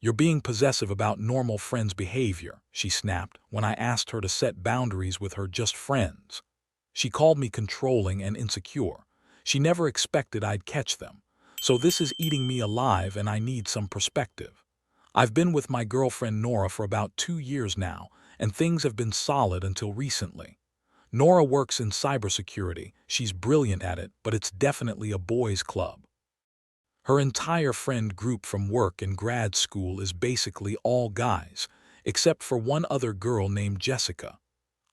"You're being possessive about normal friends' behavior," she snapped when I asked her to set boundaries with her just friends. She called me controlling and insecure. She never expected I'd catch them. So this is eating me alive and I need some perspective. I've been with my girlfriend Nora for about 2 years now, and things have been solid until recently. Nora works in cybersecurity. She's brilliant at it, but it's definitely a boys' club. Her entire friend group from work and grad school is basically all guys, except for one other girl named Jessica.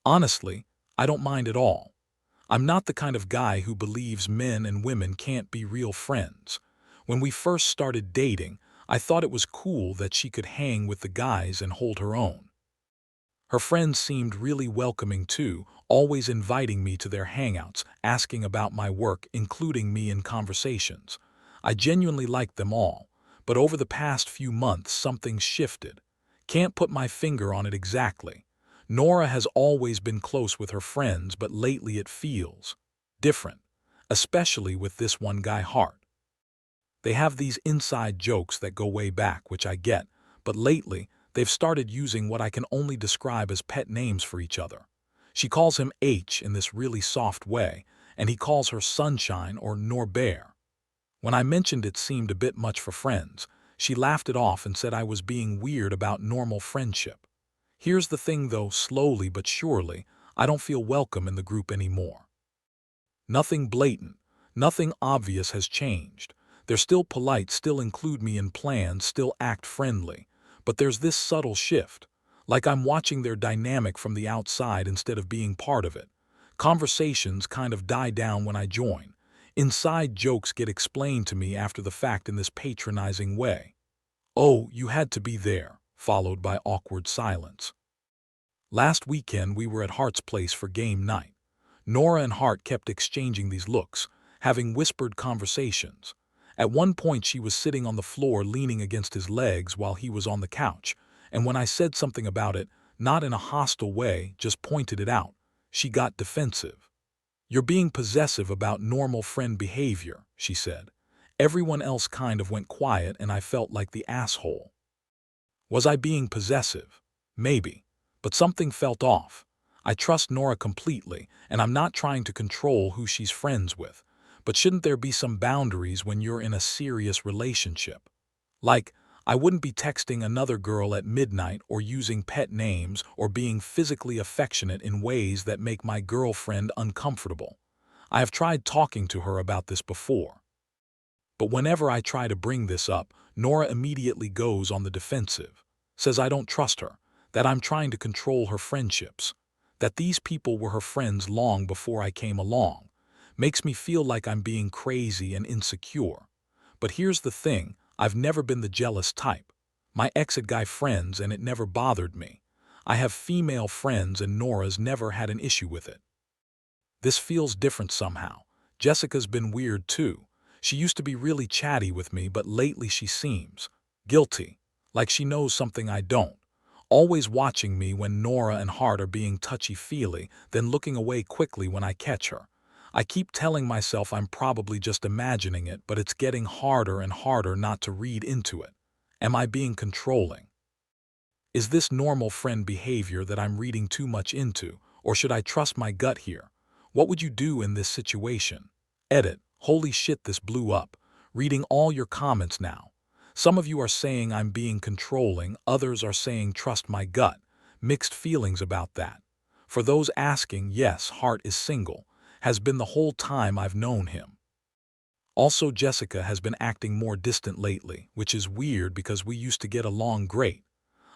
Honestly, I don't mind at all. I'm not the kind of guy who believes men and women can't be real friends. When we first started dating, I thought it was cool that she could hang with the guys and hold her own. Her friends seemed really welcoming too, always inviting me to their hangouts, asking about my work, including me in conversations. I genuinely liked them all, but over the past few months something's shifted. Can't put my finger on it exactly. Nora has always been close with her friends, but lately it feels different, especially with this one guy, Hart. They have these inside jokes that go way back, which I get, but lately they've started using what I can only describe as pet names for each other. She calls him H in this really soft way, and he calls her Sunshine or Norbert. When I mentioned it seemed a bit much for friends, she laughed it off and said I was being weird about normal friendship. Here's the thing though, slowly but surely, I don't feel welcome in the group anymore. Nothing blatant, nothing obvious has changed. They're still polite, still include me in plans, still act friendly. But there's this subtle shift, like I'm watching their dynamic from the outside instead of being part of it. Conversations kind of die down when I join. Inside jokes get explained to me after the fact in this patronizing way. "Oh, you had to be there," followed by awkward silence. Last weekend we were at Hart's place for game night. Nora and Hart kept exchanging these looks, having whispered conversations. At one point she was sitting on the floor leaning against his legs while he was on the couch, and when I said something about it, not in a hostile way, just pointed it out, she got defensive. "You're being possessive about normal friend behavior," she said. Everyone else kind of went quiet and I felt like the asshole. Was I being possessive? Maybe. But something felt off. I trust Nora completely, and I'm not trying to control who she's friends with. But shouldn't there be some boundaries when you're in a serious relationship? Like, I wouldn't be texting another girl at midnight or using pet names or being physically affectionate in ways that make my girlfriend uncomfortable. I have tried talking to her about this before. But whenever I try to bring this up, Nora immediately goes on the defensive, says I don't trust her, that I'm trying to control her friendships, that these people were her friends long before I came along. Makes me feel like I'm being crazy and insecure. But here's the thing, I've never been the jealous type. My ex had guy friends and it never bothered me. I have female friends and Nora's never had an issue with it. This feels different somehow. Jessica's been weird too. She used to be really chatty with me, but lately she seems guilty, like she knows something I don't. Always watching me when Nora and Hart are being touchy-feely, then looking away quickly when I catch her. I keep telling myself I'm probably just imagining it, but it's getting harder and harder not to read into it. Am I being controlling? Is this normal friend behavior that I'm reading too much into, or should I trust my gut here? What would you do in this situation? Edit. Holy shit, this blew up. Reading all your comments now. Some of you are saying I'm being controlling, others are saying trust my gut. Mixed feelings about that. For those asking, yes, Hart is single. Has been the whole time I've known him. Also, Jessica has been acting more distant lately, which is weird because we used to get along great.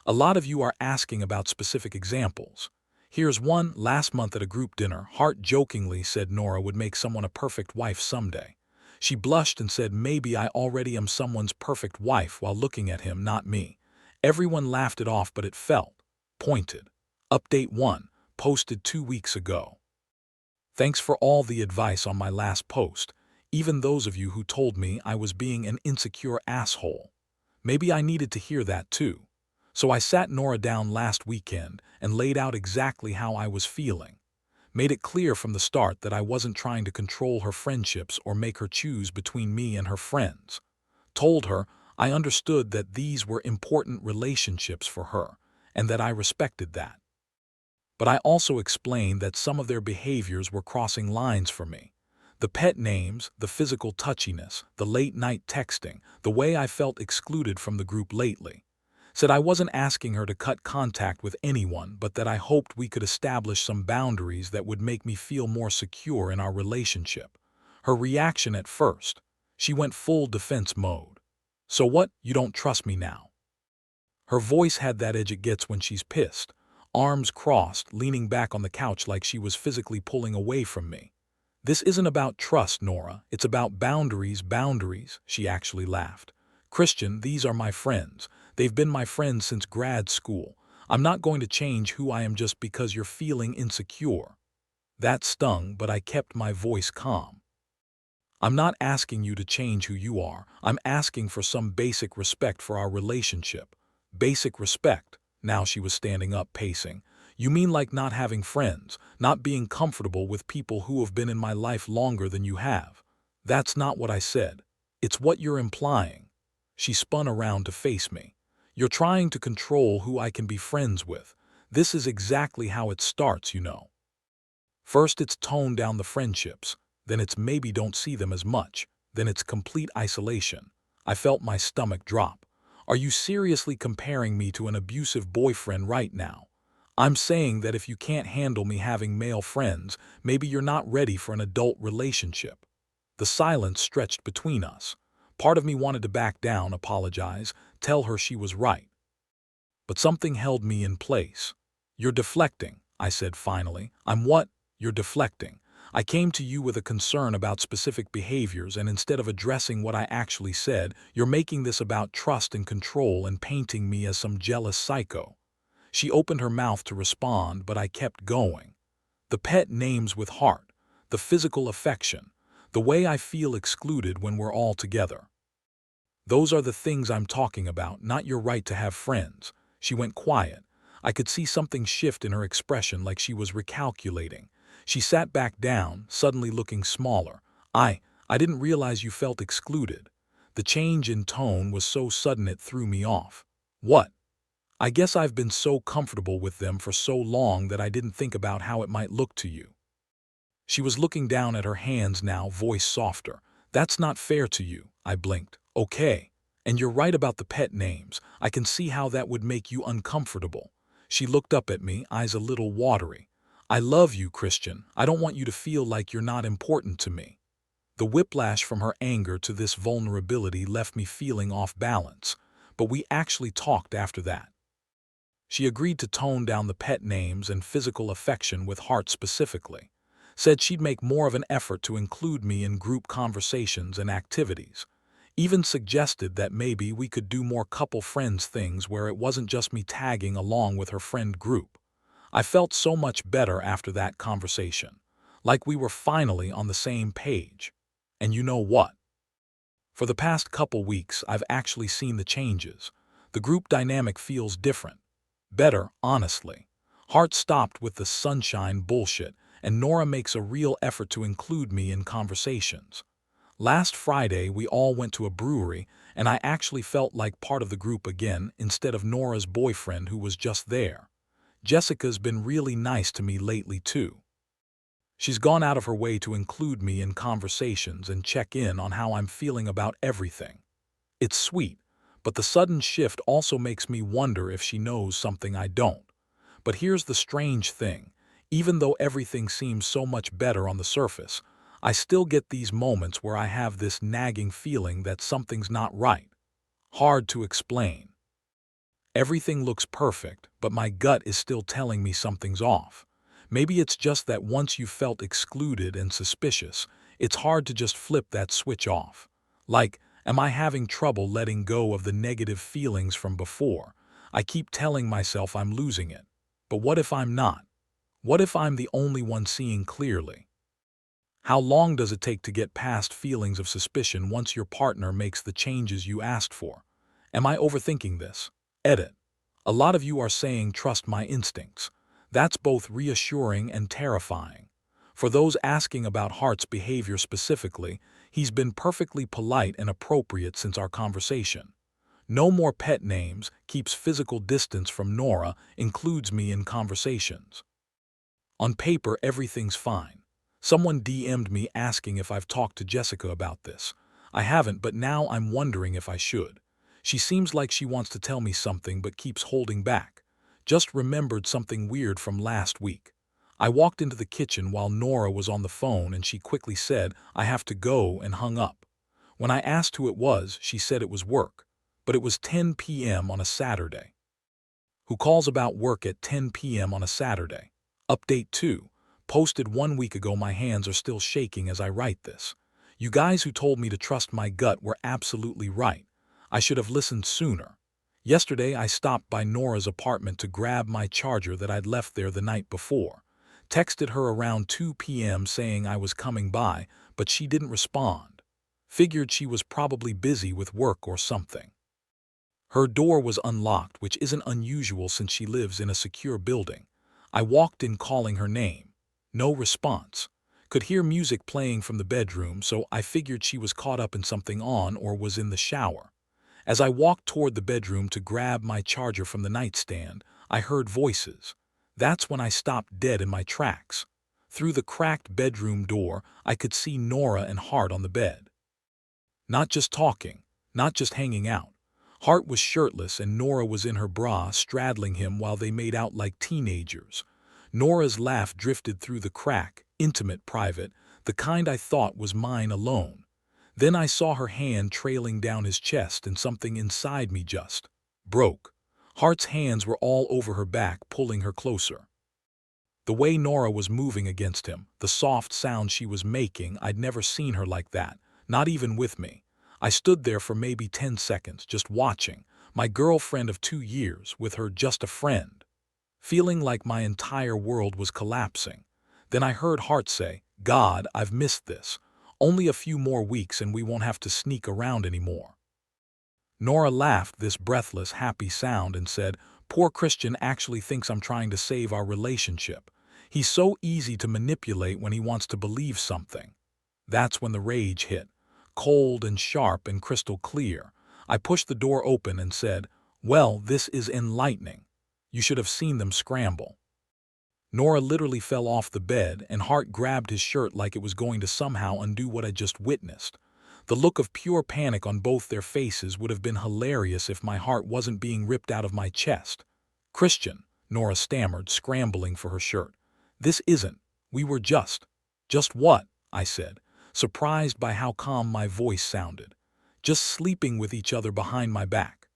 A lot of you are asking about specific examples. Here's one. Last month at a group dinner, Hart jokingly said Nora would make someone a perfect wife someday. She blushed and said maybe I already am someone's perfect wife while looking at him, not me. Everyone laughed it off, but it felt pointed. Update 1, posted 2 weeks ago. Thanks for all the advice on my last post, even those of you who told me I was being an insecure asshole. Maybe I needed to hear that too. So I sat Nora down last weekend and laid out exactly how I was feeling. Made it clear from the start that I wasn't trying to control her friendships or make her choose between me and her friends. Told her I understood that these were important relationships for her, and that I respected that. But I also explained that some of their behaviors were crossing lines for me. The pet names, the physical touchiness, the late-night texting, the way I felt excluded from the group lately. Said I wasn't asking her to cut contact with anyone, but that I hoped we could establish some boundaries that would make me feel more secure in our relationship. Her reaction at first, she went full defense mode. "So what, you don't trust me now?" Her voice had that edge it gets when she's pissed, arms crossed, leaning back on the couch like she was physically pulling away from me. "This isn't about trust, Nora. It's about boundaries, she actually laughed. "Christian, these are my friends. They've been my friends since grad school. I'm not going to change who I am just because you're feeling insecure." That stung, but I kept my voice calm. "I'm not asking you to change who you are. I'm asking for some basic respect for our relationship." "Basic respect?" Now she was standing up, pacing. "You mean like not having friends, not being comfortable with people who have been in my life longer than you have?" "That's not what I said. It's what you're implying." She spun around to face me. "You're trying to control who I can be friends with. This is exactly how it starts, you know. First it's tone down the friendships, then it's maybe don't see them as much, then it's complete isolation." I felt my stomach drop. "Are you seriously comparing me to an abusive boyfriend right now?" "I'm saying that if you can't handle me having male friends, maybe you're not ready for an adult relationship." The silence stretched between us. Part of me wanted to back down, apologize, tell her she was right. But something held me in place. "You're deflecting," I said finally. "I'm what?" "You're deflecting. I came to you with a concern about specific behaviors, and instead of addressing what I actually said, you're making this about trust and control and painting me as some jealous psycho." She opened her mouth to respond, but I kept going. "The pet names with heart, the physical affection, the way I feel excluded when we're all together. Those are the things I'm talking about, not your right to have friends." She went quiet. I could see something shift in her expression, like she was recalculating. She sat back down, suddenly looking smaller. I didn't realize you felt excluded." The change in tone was so sudden it threw me off. "What?" "I guess I've been so comfortable with them for so long that I didn't think about how it might look to you." She was looking down at her hands now, voice softer. "That's not fair to you." I blinked. "Okay. And you're right about the pet names. I can see how that would make you uncomfortable." She looked up at me, eyes a little watery. "I love you, Christian. I don't want you to feel like you're not important to me." The whiplash from her anger to this vulnerability left me feeling off balance. But we actually talked after that. She agreed to tone down the pet names and physical affection with heart specifically. Said she'd make more of an effort to include me in group conversations and activities. Even suggested that maybe we could do more couple friends things where it wasn't just me tagging along with her friend group. I felt so much better after that conversation. Like we were finally on the same page. And you know what? For the past couple weeks, I've actually seen the changes. The group dynamic feels different. Better, honestly. Hart stopped with the sunshine bullshit, and Nora makes a real effort to include me in conversations. Last Friday, we all went to a brewery, and I actually felt like part of the group again, instead of Nora's boyfriend who was just there. Jessica's been really nice to me lately, too. She's gone out of her way to include me in conversations and check in on how I'm feeling about everything. It's sweet, but the sudden shift also makes me wonder if she knows something I don't. But here's the strange thing. Even though everything seems so much better on the surface, I still get these moments where I have this nagging feeling that something's not right. Hard to explain. Everything looks perfect, but my gut is still telling me something's off. Maybe it's just that once you've felt excluded and suspicious, it's hard to just flip that switch off. Like, am I having trouble letting go of the negative feelings from before? I keep telling myself I'm losing it. But what if I'm not? What if I'm the only one seeing clearly? How long does it take to get past feelings of suspicion once your partner makes the changes you asked for? Am I overthinking this? Edit. A lot of you are saying trust my instincts. That's both reassuring and terrifying. For those asking about Hart's behavior specifically, he's been perfectly polite and appropriate since our conversation. No more pet names, keeps physical distance from Nora, includes me in conversations. On paper, everything's fine. Someone DM'd me asking if I've talked to Jessica about this. I haven't, but now I'm wondering if I should. She seems like she wants to tell me something but keeps holding back. Just remembered something weird from last week. I walked into the kitchen while Nora was on the phone and she quickly said, "I have to go," and hung up. When I asked who it was, she said it was work. But it was 10 p.m. on a Saturday. Who calls about work at 10 p.m. on a Saturday? Update 2. Posted 1 week ago. My hands are still shaking as I write this. You guys who told me to trust my gut were absolutely right. I should have listened sooner. Yesterday I stopped by Nora's apartment to grab my charger that I'd left there the night before. Texted her around 2 p.m. saying I was coming by, but she didn't respond. Figured she was probably busy with work or something. Her door was unlocked, which isn't unusual since she lives in a secure building. I walked in calling her name. No response. Could hear music playing from the bedroom, so I figured she was caught up in something on or was in the shower. As I walked toward the bedroom to grab my charger from the nightstand, I heard voices. That's when I stopped dead in my tracks. Through the cracked bedroom door, I could see Nora and Hart on the bed. Not just talking, not just hanging out. Hart was shirtless and Nora was in her bra straddling him while they made out like teenagers. Nora's laugh drifted through the crack, intimate, private, the kind I thought was mine alone. Then I saw her hand trailing down his chest and something inside me just broke. Hart's hands were all over her back, pulling her closer. The way Nora was moving against him, the soft sound she was making, I'd never seen her like that, not even with me. I stood there for maybe 10 seconds, just watching, my girlfriend of 2 years, with her just a friend, feeling like my entire world was collapsing. Then I heard Hart say, "God, I've missed this. Only a few more weeks and we won't have to sneak around anymore." Nora laughed this breathless, happy sound and said, "Poor Christian actually thinks I'm trying to save our relationship. He's so easy to manipulate when he wants to believe something." That's when the rage hit. Cold and sharp and crystal clear. I pushed the door open and said, "Well, this is enlightening. You should have seen them scramble." Nora literally fell off the bed and Hart grabbed his shirt like it was going to somehow undo what I just witnessed. The look of pure panic on both their faces would have been hilarious if my heart wasn't being ripped out of my chest. "Christian," Nora stammered, scrambling for her shirt. "This isn't. We were just." "Just what?" I said, surprised by how calm my voice sounded. "Just sleeping with each other behind my back.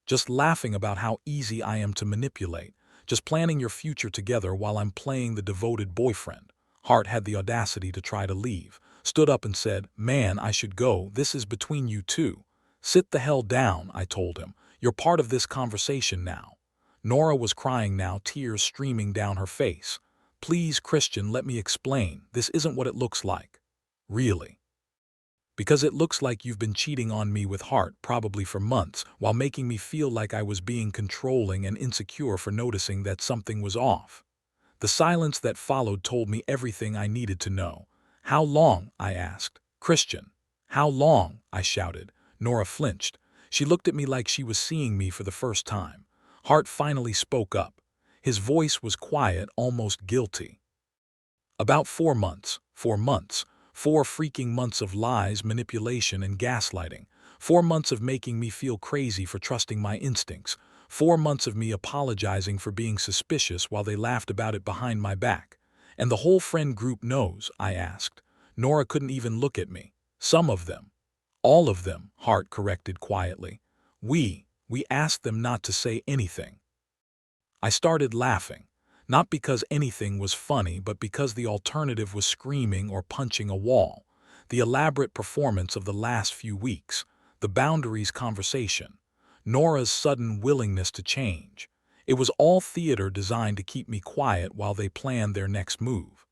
Just laughing about how easy I am to manipulate. Just planning your future together while I'm playing the devoted boyfriend." Hart had the audacity to try to leave, stood up and said, "Man, I should go. This is between you two." "Sit the hell down," I told him. "You're part of this conversation now." Nora was crying now, tears streaming down her face. "Please, Christian, let me explain. This isn't what it looks like." "Really?" "Because it looks like you've been cheating on me with Hart, probably for months, while making me feel like I was being controlling and insecure for noticing that something was off." The silence that followed told me everything I needed to know. "How long?" I asked. "Christian." "How long?" I shouted. Nora flinched. She looked at me like she was seeing me for the first time. Hart finally spoke up. His voice was quiet, almost guilty. "About 4 months. 4 months. 4 freaking months of lies, manipulation, and gaslighting. 4 months of making me feel crazy for trusting my instincts. 4 months of me apologizing for being suspicious while they laughed about it behind my back. And the whole friend group knows," I asked. Nora couldn't even look at me. "Some of them." "All of them," Hart corrected quietly. We asked them not to say anything." I started laughing. Not because anything was funny, but because the alternative was screaming or punching a wall. The elaborate performance of the last few weeks. The boundaries conversation. Nora's sudden willingness to change. It was all theater designed to keep me quiet while they planned their next move.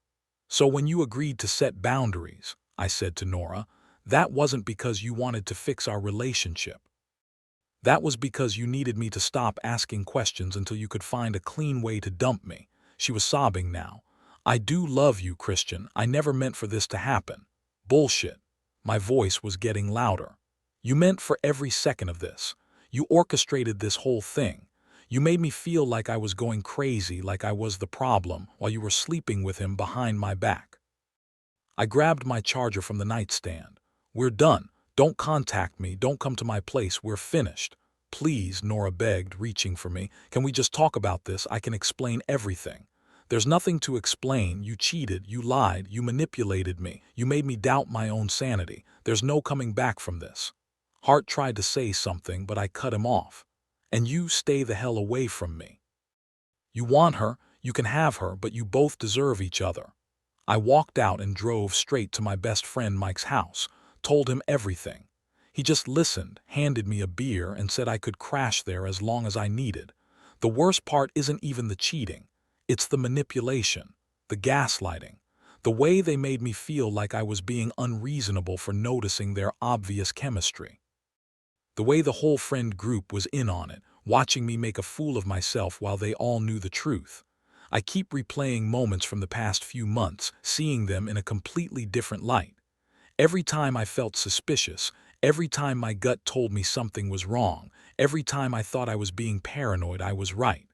"So when you agreed to set boundaries," I said to Nora, "that wasn't because you wanted to fix our relationship. That was because you needed me to stop asking questions until you could find a clean way to dump me." She was sobbing now. "I do love you, Christian. I never meant for this to happen." "Bullshit." My voice was getting louder. "You meant for every second of this. You orchestrated this whole thing. You made me feel like I was going crazy, like I was the problem, while you were sleeping with him behind my back. I grabbed my charger from the nightstand. We're done. Don't contact me. Don't come to my place. We're finished. Please, Nora begged, reaching for me. Can we just talk about this? I can explain everything. There's nothing to explain. You cheated. You lied. You manipulated me. You made me doubt my own sanity. There's no coming back from this. Hart tried to say something, but I cut him off. And you stay the hell away from me. You want her. You can have her, but you both deserve each other. I walked out and drove straight to my best friend Mike's house, told him everything. He just listened, handed me a beer, and said I could crash there as long as I needed. The worst part isn't even the cheating. It's the manipulation, the gaslighting, the way they made me feel like I was being unreasonable for noticing their obvious chemistry. The way the whole friend group was in on it, watching me make a fool of myself while they all knew the truth. I keep replaying moments from the past few months, seeing them in a completely different light. Every time I felt suspicious, every time my gut told me something was wrong, every time I thought I was being paranoid, I was right.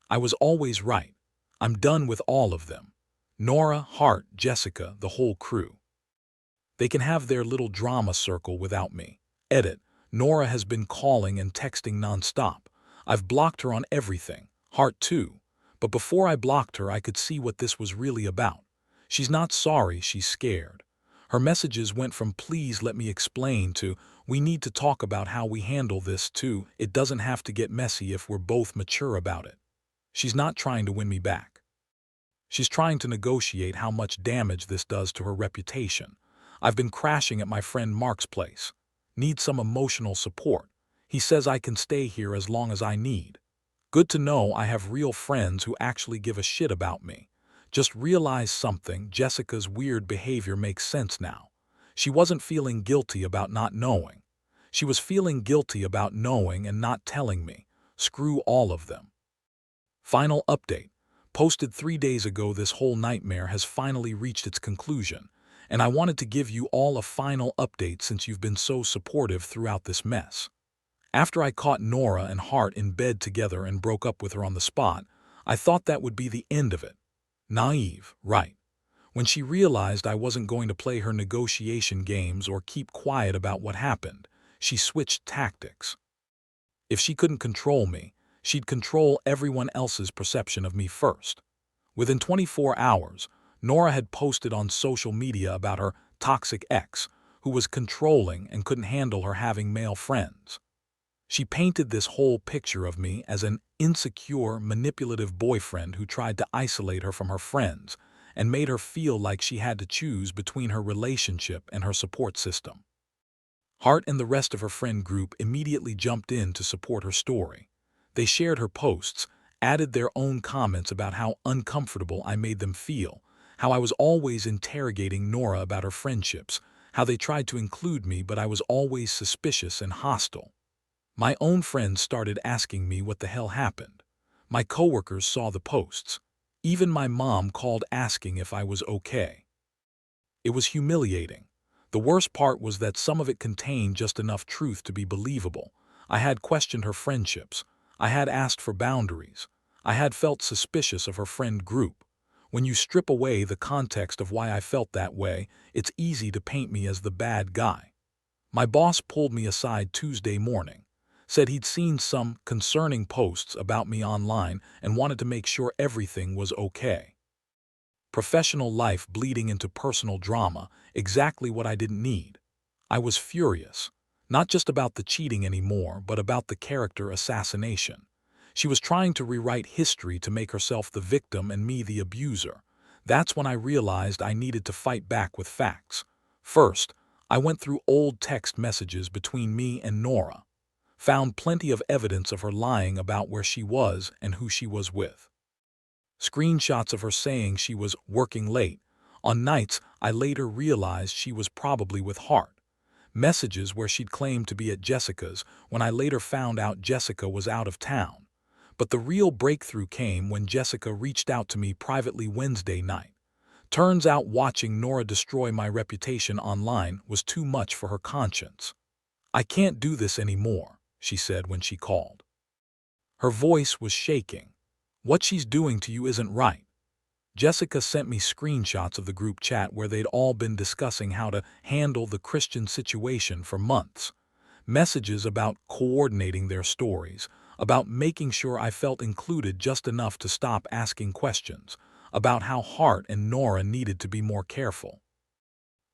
I was always right. I'm done with all of them. Nora, Hart, Jessica, the whole crew. They can have their little drama circle without me. Edit. Nora has been calling and texting nonstop. I've blocked her on everything. Hart too. But before I blocked her, I could see what this was really about. She's not sorry, she's scared. Her messages went from "please let me explain" to "we need to talk about how we handle this" to "it doesn't have to get messy if we're both mature about it." She's not trying to win me back. She's trying to negotiate how much damage this does to her reputation. I've been crashing at my friend Mark's place. Need some emotional support. He says I can stay here as long as I need. Good to know I have real friends who actually give a shit about me. Just realized something. Jessica's weird behavior makes sense now. She wasn't feeling guilty about not knowing. She was feeling guilty about knowing and not telling me. Screw all of them. Final update. Posted 3 days ago, this whole nightmare has finally reached its conclusion, and I wanted to give you all a final update since you've been so supportive throughout this mess. After I caught Nora and Hart in bed together and broke up with her on the spot, I thought that would be the end of it. Naive, right? When she realized I wasn't going to play her negotiation games or keep quiet about what happened, she switched tactics. If she couldn't control me, she'd control everyone else's perception of me first. Within 24 hours, Nora had posted on social media about her toxic ex, who was controlling and couldn't handle her having male friends. She painted this whole picture of me as an insecure, manipulative boyfriend who tried to isolate her from her friends and made her feel like she had to choose between her relationship and her support system. Hart and the rest of her friend group immediately jumped in to support her story. They shared her posts, added their own comments about how uncomfortable I made them feel, how I was always interrogating Nora about her friendships, how they tried to include me but I was always suspicious and hostile. My own friends started asking me what the hell happened. My coworkers saw the posts. Even my mom called asking if I was okay. It was humiliating. The worst part was that some of it contained just enough truth to be believable. I had questioned her friendships. I had asked for boundaries. I had felt suspicious of her friend group. When you strip away the context of why I felt that way, it's easy to paint me as the bad guy. My boss pulled me aside Tuesday morning, said he'd seen some concerning posts about me online and wanted to make sure everything was okay. Professional life bleeding into personal drama, exactly what I didn't need. I was furious, not just about the cheating anymore, but about the character assassination. She was trying to rewrite history to make herself the victim and me the abuser. That's when I realized I needed to fight back with facts. First, I went through old text messages between me and Nora. Found plenty of evidence of her lying about where she was and who she was with. Screenshots of her saying she was working late, on nights I later realized she was probably with Hart. Messages where she'd claimed to be at Jessica's when I later found out Jessica was out of town. But the real breakthrough came when Jessica reached out to me privately Wednesday night. Turns out watching Nora destroy my reputation online was too much for her conscience. "I can't do this anymore," she said when she called. Her voice was shaking. What she's doing to you isn't right. Jessica sent me screenshots of the group chat where they'd all been discussing how to handle the Christian situation for months. Messages about coordinating their stories, about making sure I felt included just enough to stop asking questions, about how Hart and Nora needed to be more careful.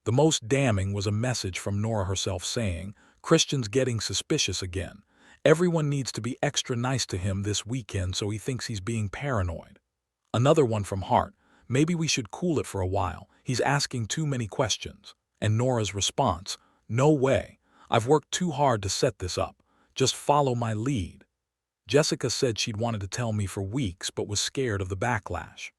The most damning was a message from Nora herself saying, "Christian's getting suspicious again. Everyone needs to be extra nice to him this weekend so he thinks he's being paranoid." Another one from Hart, "Maybe we should cool it for a while. He's asking too many questions." And Nora's response, "No way. I've worked too hard to set this up. Just follow my lead." Jessica said she'd wanted to tell me for weeks but was scared of the backlash.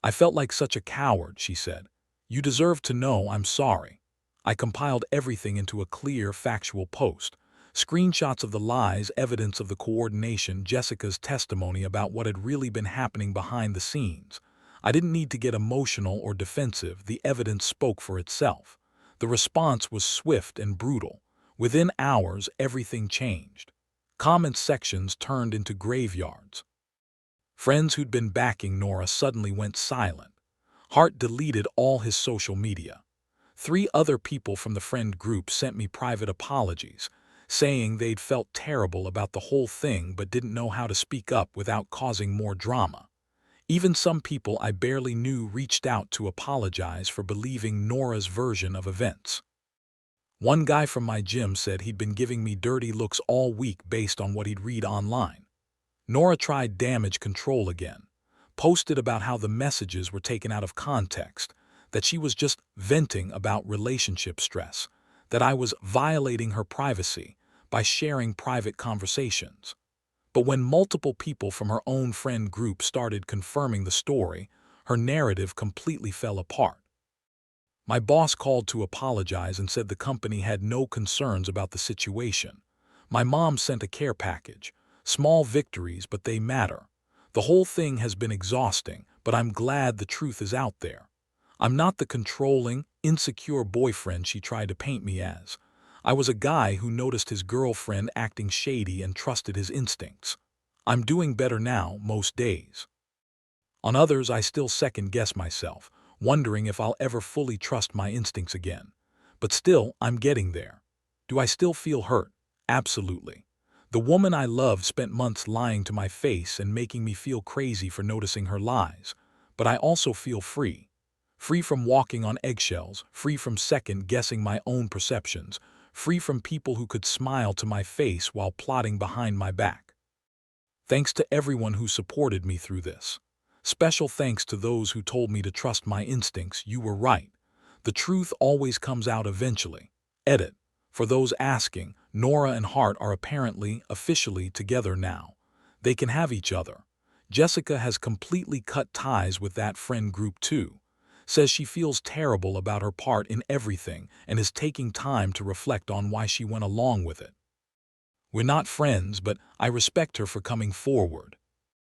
"I felt like such a coward," she said. "You deserve to know I'm sorry." I compiled everything into a clear, factual post. Screenshots of the lies, evidence of the coordination, Jessica's testimony about what had really been happening behind the scenes. I didn't need to get emotional or defensive. The evidence spoke for itself. The response was swift and brutal. Within hours, everything changed. Comment sections turned into graveyards. Friends who'd been backing Nora suddenly went silent. Hart deleted all his social media. 3 other people from the friend group sent me private apologies, saying they'd felt terrible about the whole thing but didn't know how to speak up without causing more drama. Even some people I barely knew reached out to apologize for believing Nora's version of events. One guy from my gym said he'd been giving me dirty looks all week based on what he'd read online. Nora tried damage control again, posted about how the messages were taken out of context, that she was just venting about relationship stress, that I was violating her privacy by sharing private conversations. But when multiple people from her own friend group started confirming the story, her narrative completely fell apart. My boss called to apologize and said the company had no concerns about the situation. My mom sent a care package. Small victories, but they matter. The whole thing has been exhausting, but I'm glad the truth is out there. I'm not the controlling, insecure boyfriend she tried to paint me as. I was a guy who noticed his girlfriend acting shady and trusted his instincts. I'm doing better now most days. On others, I still second-guess myself, wondering if I'll ever fully trust my instincts again. But still, I'm getting there. Do I still feel hurt? Absolutely. The woman I loved spent months lying to my face and making me feel crazy for noticing her lies. But I also feel free. Free from walking on eggshells, free from second-guessing my own perceptions, free from people who could smile to my face while plotting behind my back. Thanks to everyone who supported me through this. Special thanks to those who told me to trust my instincts. You were right. The truth always comes out eventually. Edit. For those asking, Nora and Hart are apparently, officially together now. They can have each other. Jessica has completely cut ties with that friend group too. Says she feels terrible about her part in everything and is taking time to reflect on why she went along with it. We're not friends, but I respect her for coming forward.